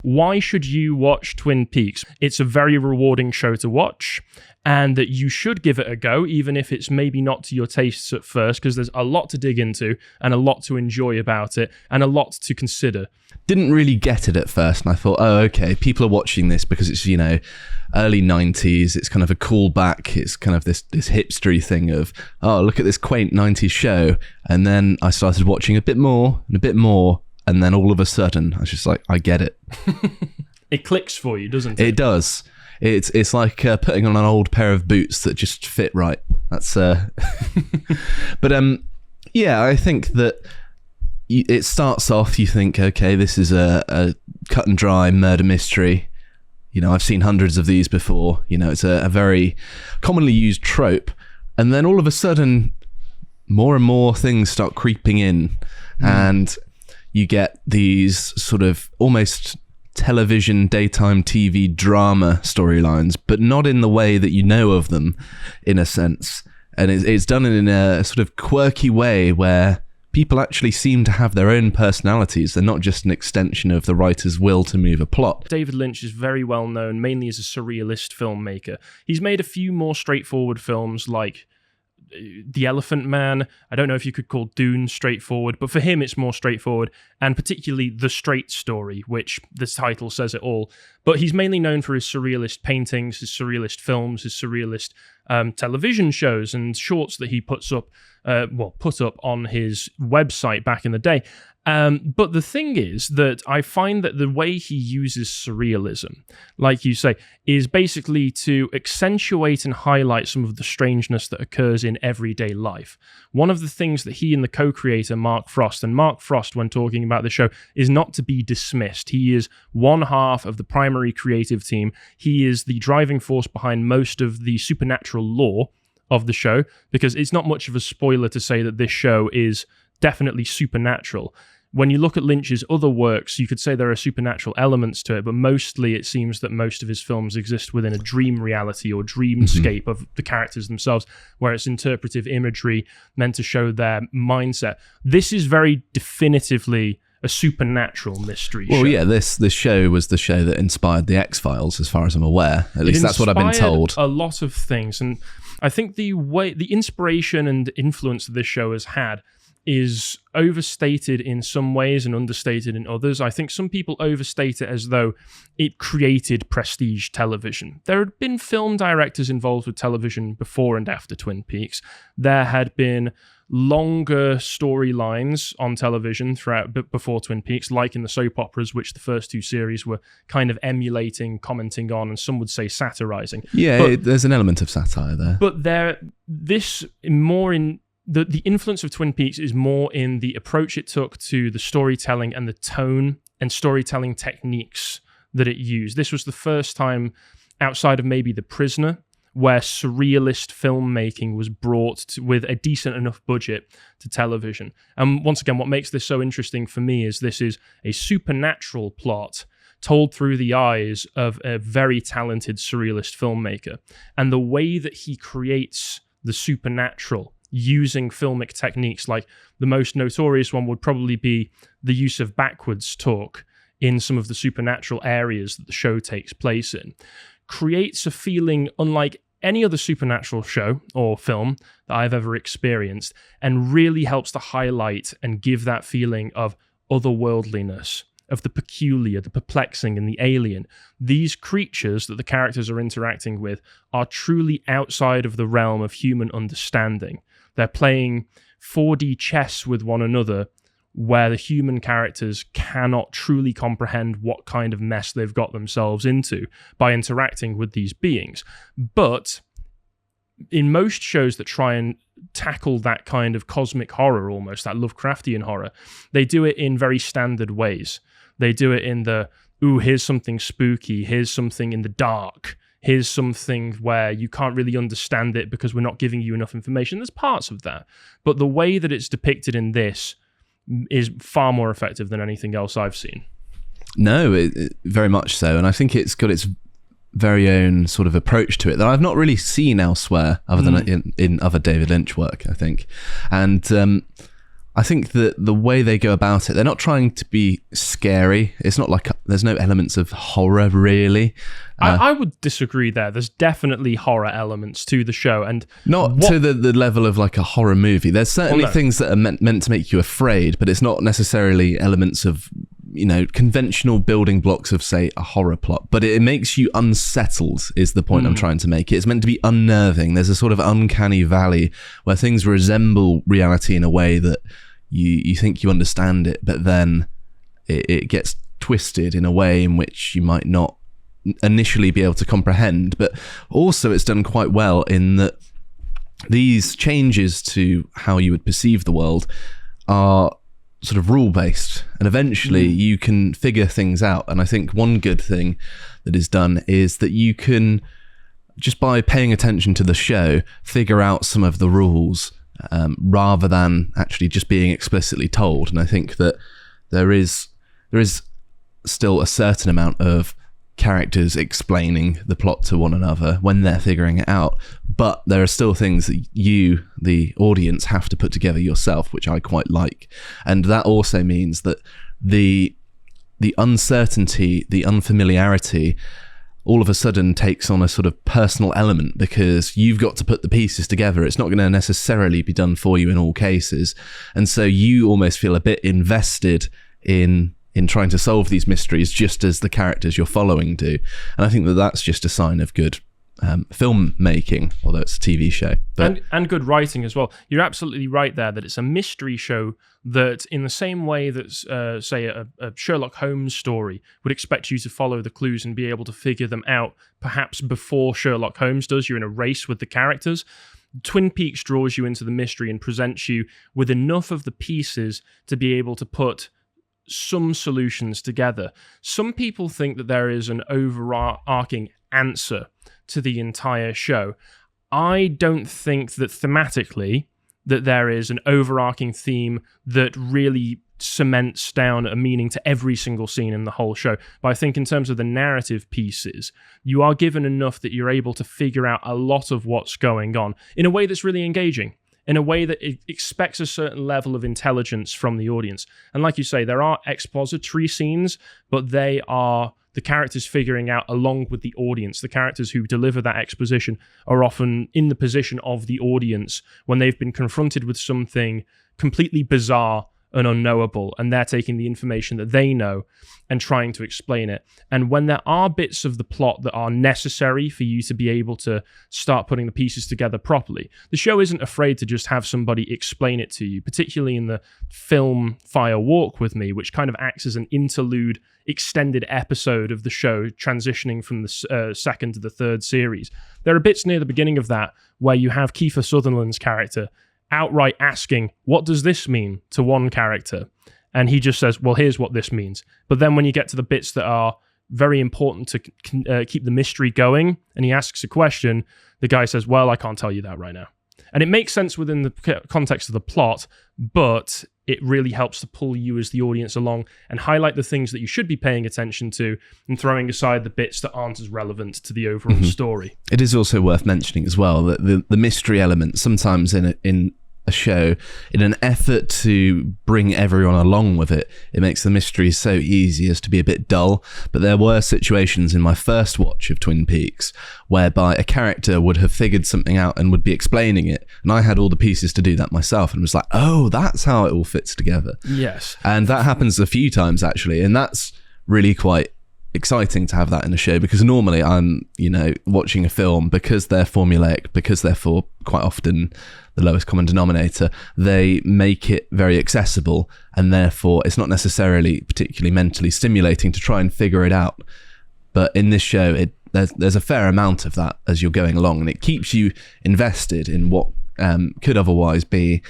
Why should you watch Twin Peaks? It's a very rewarding show to watch, and that you should give it a go, even if it's maybe not to your tastes at first, because there's a lot to dig into and a lot to enjoy about it and a lot to consider. Didn't really get it at first, and I thought, oh, okay, people are watching this because it's, early 90s, it's kind of a callback, it's kind of this hipstery thing of, oh, look at this quaint 90s show, and then I started watching a bit more, and then all of a sudden, I was just like, I get it. It clicks for you, doesn't it? It does. It's like putting on an old pair of boots that just fit right. That's but yeah, I think that it starts off, you think, okay, this is a cut and dry murder mystery. I've seen hundreds of these before. It's a very commonly used trope, and then all of a sudden, more and more things start creeping in, and you get these sort of almost television, daytime TV drama storylines, but not in the way that you know of them, in a sense. And it's done in a sort of quirky way where people actually seem to have their own personalities. They're not just an extension of the writer's will to move a plot. David Lynch is very well known, mainly as a surrealist filmmaker. He's made a few more straightforward films like The Elephant Man. I don't know if you could call Dune straightforward, but for him it's more straightforward, and particularly The Straight Story, which the title says it all. But he's mainly known for his surrealist paintings, his surrealist films, his surrealist television shows and shorts that he put up on his website back in the day. But the thing is that I find that the way he uses surrealism, like you say, is basically to accentuate and highlight some of the strangeness that occurs in everyday life. One of the things that he and the co-creator, Mark Frost, when talking about the show, is not to be dismissed. He is one half of the primary creative team. He is the driving force behind most of the supernatural lore of the show, because it's not much of a spoiler to say that this show is definitely supernatural. When you look at Lynch's other works, you could say there are supernatural elements to it, but mostly it seems that most of his films exist within a dream reality or dreamscape of the characters themselves, where it's interpretive imagery meant to show their mindset. This is very definitively a supernatural mystery show. Well, yeah, this show was the show that inspired the X-Files, as far as I'm aware. At least that's what I've been told. A lot of things, and I think the inspiration and influence that this show has had is overstated in some ways and understated in others. I think some people overstate it as though it created prestige television. There had been film directors involved with television before and after Twin Peaks. There had been longer storylines on television before Twin Peaks, like in the soap operas, which the first two series were kind of emulating, commenting on, and some would say satirizing. Yeah, there's an element of satire there. But the influence of Twin Peaks is more in the approach it took to the storytelling and the tone and storytelling techniques that it used. This was the first time, outside of maybe The Prisoner, where surrealist filmmaking was brought with a decent enough budget to television. And once again, what makes this so interesting for me is this is a supernatural plot told through the eyes of a very talented surrealist filmmaker. And the way that he creates the supernatural using filmic techniques, like the most notorious one would probably be the use of backwards talk in some of the supernatural areas that the show takes place in, creates a feeling unlike any other supernatural show or film that I've ever experienced, and really helps to highlight and give that feeling of otherworldliness, of the peculiar, the perplexing, and the alien. These creatures that the characters are interacting with are truly outside of the realm of human understanding. They're playing 4D chess with one another, where the human characters cannot truly comprehend what kind of mess they've got themselves into by interacting with these beings. But in most shows that try and tackle that kind of cosmic horror, almost that Lovecraftian horror, they do it in very standard ways. They do it in the, ooh, here's something spooky, here's something in the dark, here's something where you can't really understand it because we're not giving you enough information. There's parts of that. But the way that it's depicted in this is far more effective than anything else I've seen. No, very much so. And I think it's got its very own sort of approach to it that I've not really seen elsewhere other than in other David Lynch work, I think. And I think that the way they go about it, they're not trying to be scary. It's not like there's no elements of horror really. I would disagree there. There's definitely horror elements to the show, and not to the level of like a horror movie. There's certainly things that are meant to make you afraid, but it's not necessarily elements of, you know, conventional building blocks of, say, a horror plot. But it makes you unsettled, is the point I'm trying to make. It's meant to be unnerving. There's a sort of uncanny valley where things resemble reality in a way that you think you understand it, but then it gets twisted in a way in which you might not initially be able to comprehend. But also it's done quite well in that these changes to how you would perceive the world are sort of rule-based, and eventually you can figure things out. And I think one good thing that is done is that you can, just by paying attention to the show, figure out some of the rules rather than actually just being explicitly told. And I think that there is still a certain amount of characters explaining the plot to one another when they're figuring it out, but there are still things that you, the audience, have to put together yourself, which I quite like. And that also means that the uncertainty, the unfamiliarity, all of a sudden takes on a sort of personal element, because you've got to put the pieces together. It's not going to necessarily be done for you in all cases, and so you almost feel a bit invested in trying to solve these mysteries, just as the characters you're following do. And I think that that's just a sign of good filmmaking, although it's a TV show. But and good writing as well. You're absolutely right there that it's a mystery show that, in the same way that, say, a Sherlock Holmes story would expect you to follow the clues and be able to figure them out perhaps before Sherlock Holmes does. You're in a race with the characters. Twin Peaks draws you into the mystery and presents you with enough of the pieces to be able to put some solutions together. Some people think that there is an overarching answer to the entire show. I don't think that thematically that there is an overarching theme that really cements down a meaning to every single scene in the whole show. But I think in terms of the narrative pieces, you are given enough that you're able to figure out a lot of what's going on in a way that's really engaging, in a way that it expects a certain level of intelligence from the audience. And like you say, there are expository scenes, but they are the characters figuring out along with the audience. The characters who deliver that exposition are often in the position of the audience when they've been confronted with something completely bizarre and unknowable, and they're taking the information that they know and trying to explain it. And when there are bits of the plot that are necessary for you to be able to start putting the pieces together properly, the show isn't afraid to just have somebody explain it to you, particularly in the film Fire Walk With Me, which kind of acts as an interlude extended episode of the show, transitioning from the second to the third series. There are bits near the beginning of that where you have Kiefer Sutherland's character outright asking, what does this mean, to one character? And he just says, well, here's what this means. But then when you get to the bits that are very important to keep the mystery going, and he asks a question, the guy says, well, I can't tell you that right now. And it makes sense within the context of the plot, but it really helps to pull you as the audience along and highlight the things that you should be paying attention to and throwing aside the bits that aren't as relevant to the overall story. It is also worth mentioning as well that the mystery element, sometimes in a show, in an effort to bring everyone along with it, it makes the mystery so easy as to be a bit dull. But there were situations in my first watch of Twin Peaks whereby a character would have figured something out and would be explaining it, and I had all the pieces to do that myself, and was like, oh, that's how it all fits together. Yes. And that happens a few times actually, and that's really quite exciting to have that in a show, because normally I'm, watching a film, because they're formulaic, because they're for quite often the lowest common denominator, they make it very accessible, and therefore it's not necessarily particularly mentally stimulating to try and figure it out. But in this show, there's a fair amount of that as you're going along, and it keeps you invested in what could otherwise be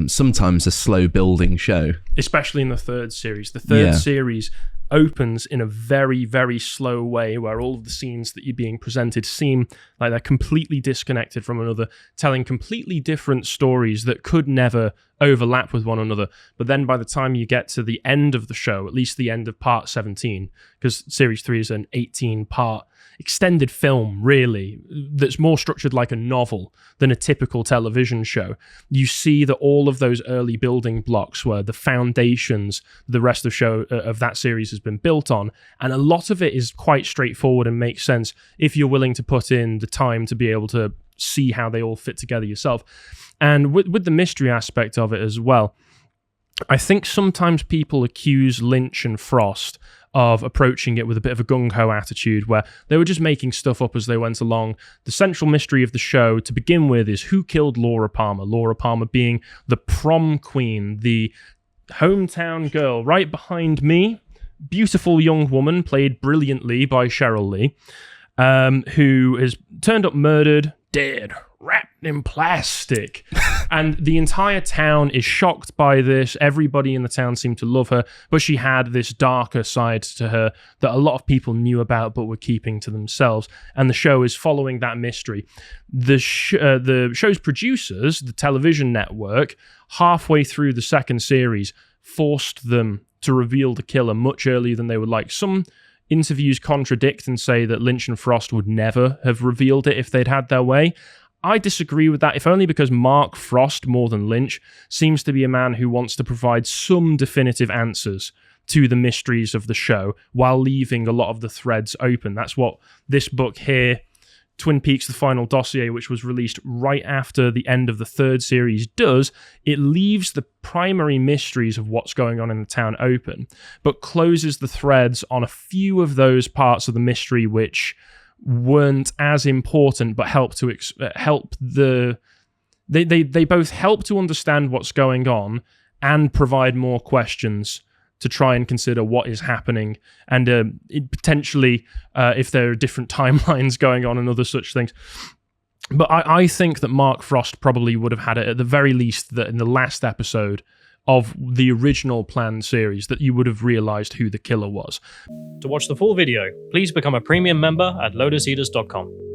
sometimes a slow building show. Especially in the third series. The third series opens in a very, very slow way, where all of the scenes that you're being presented seem like they're completely disconnected from another, telling completely different stories that could never overlap with one another. But then by the time you get to the end of the show, at least the end of part 17, because series 3 is an 18-part extended film, really, that's more structured like a novel than a typical television show. You see that all of those early building blocks were the foundations the rest of that series has been built on, and a lot of it is quite straightforward and makes sense if you're willing to put in the time to be able to see how they all fit together yourself. And with the mystery aspect of it as well, I think sometimes people accuse Lynch and Frost of approaching it with a bit of a gung-ho attitude where they were just making stuff up as they went along. The central mystery of the show to begin with is who killed Laura Palmer? Laura Palmer being the prom queen, the hometown girl right behind me, beautiful young woman played brilliantly by Cheryl Lee, who is turned up murdered, dead, wrapped in plastic. And the entire town is shocked by this. Everybody in the town seemed to love her, but she had this darker side to her that a lot of people knew about but were keeping to themselves. And the show is following that mystery. The show's producers, the television network, halfway through the second series, forced them to reveal the killer much earlier than they would like. Some interviews contradict and say that Lynch and Frost would never have revealed it if they'd had their way. I disagree with that, if only because Mark Frost, more than Lynch, seems to be a man who wants to provide some definitive answers to the mysteries of the show while leaving a lot of the threads open. That's what this book here, Twin Peaks: The Final Dossier, which was released right after the end of the third series, does. It leaves the primary mysteries of what's going on in the town open, but closes the threads on a few of those parts of the mystery which weren't as important, but help to they both help to understand what's going on and provide more questions to try and consider what is happening, and potentially if there are different timelines going on and other such things. But I think that Mark Frost probably would have had it at the very least that in the last episode of the original planned series that you would have realized who the killer was. To watch the full video, please become a premium member at lotuseaters.com.